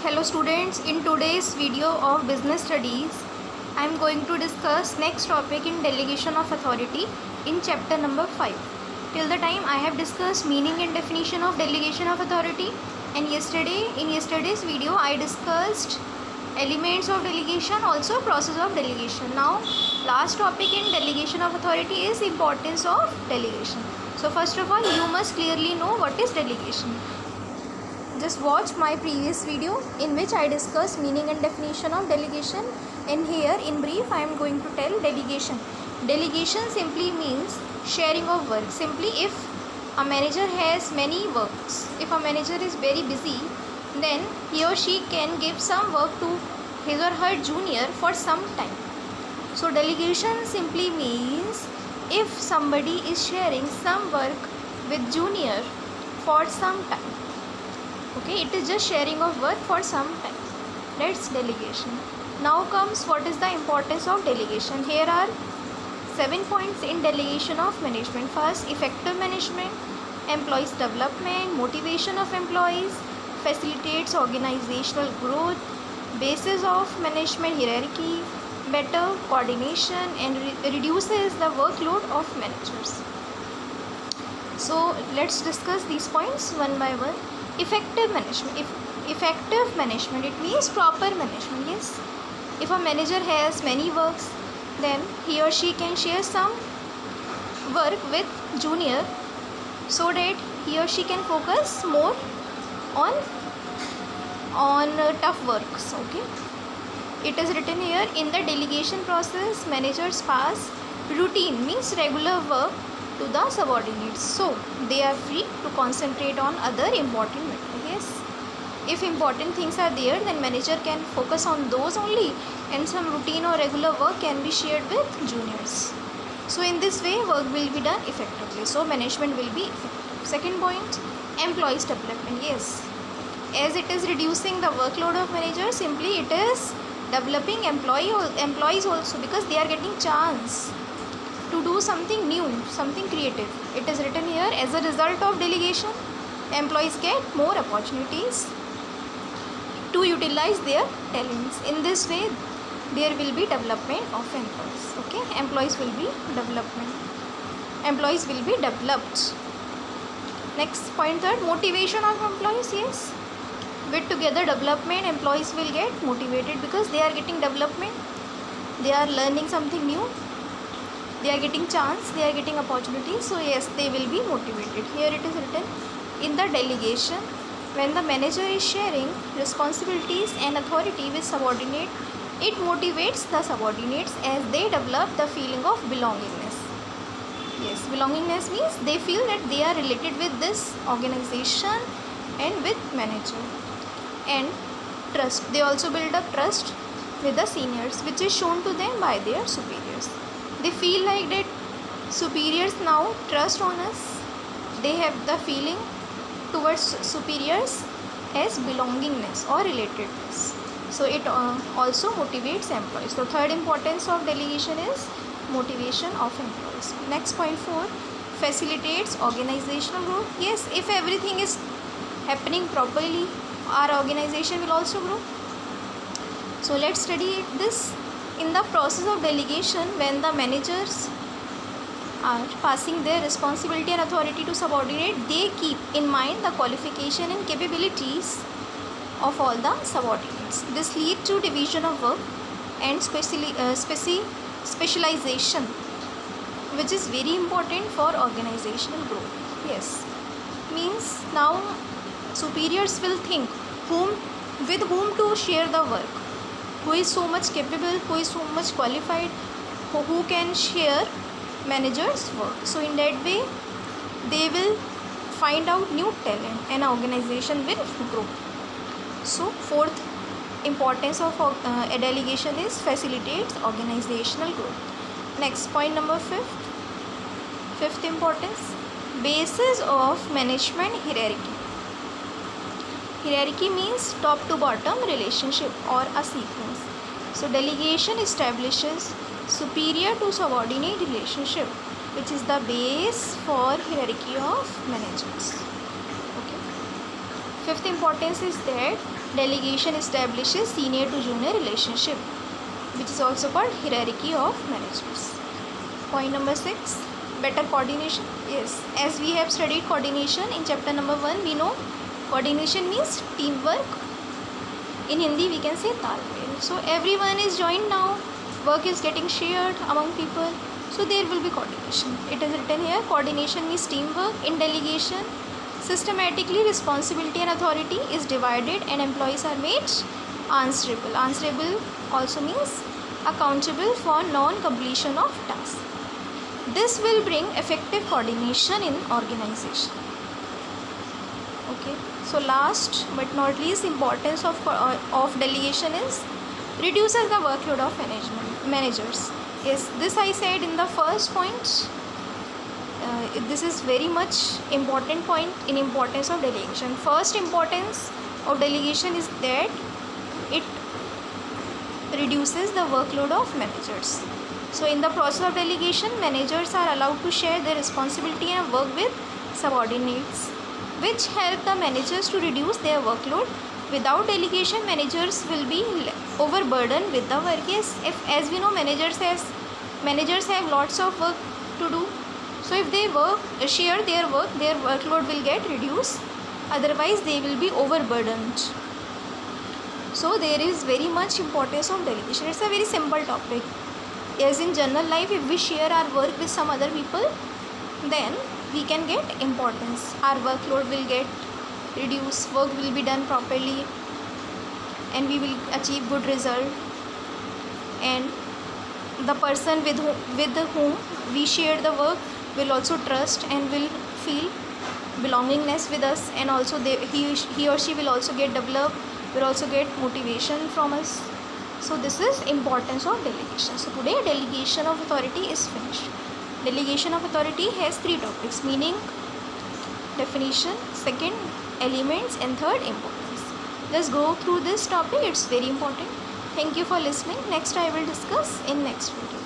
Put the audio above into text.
Hello students, in today's video of business studies, I am going to discuss next topic in delegation of authority in chapter number 5. Till the time I have discussed meaning and definition of delegation of authority, and in yesterday's video I discussed elements of delegation, also process of delegation. Now last topic in delegation of authority is importance of delegation. So first of all, you must clearly know what is delegation. Just watch my previous video in which I discussed meaning and definition of delegation, and here in brief I am going to tell delegation. Delegation simply means sharing of work. Simply, if a manager has many works, if a manager is very busy, then he or she can give some work to his or her junior for some time. So delegation simply means if somebody is sharing some work with junior for some time. Okay, it is just sharing of work for some time. That's delegation. Now comes what is the importance of delegation. Here are 7 points in delegation of management. First, effective management, employees development, motivation of employees, facilitates organizational growth, basis of management hierarchy, better coordination, and reduces the workload of managers. So let's discuss these points one by one. Effective management. Effective management, it means proper management. Yes, if a manager has many works, then he or she can share some work with junior so that he or she can focus more on tough works. Okay, it is written here, in the delegation process managers pass routine, means regular work, to the subordinates, so they are free to concentrate on other important matters. Yes, if important things are there, then manager can focus on those only, and some routine or regular work can be shared with juniors. So in this way work will be done effectively, so management will be effective. Second point, employees development. Yes, as it is reducing the workload of managers, simply it is developing employees also, because they are getting chance to do something new, something creative. It is written here, as a result of delegation, employees get more opportunities to utilize their talents. In this way, there will be development of employees. Okay, employees will be developed. Next point, third, motivation of employees. Yes, with together development, employees will get motivated because they are getting development, they are learning something new, they are getting chance, they are getting opportunities, so yes, they will be motivated. Here it is written, in the delegation, when the manager is sharing responsibilities and authority with subordinate, it motivates the subordinates as they develop the feeling of belongingness. Yes, belongingness means they feel that they are related with this organization and with manager. And trust, they also build up trust with the seniors, which is shown to them by their superiors. They feel like that superiors now trust on us. They have the feeling towards superiors as belongingness or relatedness. So it also motivates employees. So third importance of delegation is motivation of employees. Next point 4, facilitates organizational growth. Yes, if everything is happening properly, our organization will also grow. So let's study this. In the process of delegation, when the managers are passing their responsibility and authority to subordinate, they keep in mind the qualification and capabilities of all the subordinates. This leads to division of work and specialization, which is very important for organizational growth. Yes, means now superiors will think with whom to share the work, who is so much capable, who is so much qualified, who can share managers' work. So in that way, they will find out new talent and organization will grow. So fourth importance of a delegation is facilitates organizational growth. Next point number fifth importance, basis of management hierarchy. Hierarchy means top to bottom relationship or a sequence. So delegation establishes superior to subordinate relationship, which is the base for hierarchy of managers. Okay. Fifth importance is that delegation establishes senior to junior relationship, which is also called hierarchy of managers. Point number 6, better coordination. Yes, as we have studied coordination in chapter number 1, we know coordination means teamwork. In Hindi we can say talmel. So everyone is joined now, work is getting shared among people, so there will be coordination. It is written here, coordination means teamwork. In delegation, systematically responsibility and authority is divided and employees are made answerable. Answerable also means accountable for non-completion of tasks. This will bring effective coordination in organization. Okay, so last but not least, importance of delegation is reduces the workload of managers. Yes, this I said in the first point. This is very much important point in importance of delegation. First importance of delegation is that it reduces the workload of managers. So in the process of delegation, managers are allowed to share their responsibility and work with subordinates, which help the managers to reduce their workload. Without delegation, managers will be overburdened with the work. Yes, as we know, managers have lots of work to do. So if they share their work, their workload will get reduced. Otherwise, they will be overburdened. So there is very much importance of delegation. It's a very simple topic. As in general life, if we share our work with some other people, then we can get importance. Our workload will get reduced, work will be done properly, and we will achieve good result. And the person with whom we share the work will also trust and will feel belongingness with us, and also he or she will also get developed, will also get motivation from us. So this is importance of delegation. So today delegation of authority is finished. Delegation of authority has 3 topics: meaning, definition, second elements, and third importance. Let's go through this topic. It's very important. Thank you for listening. Next I will discuss in next video.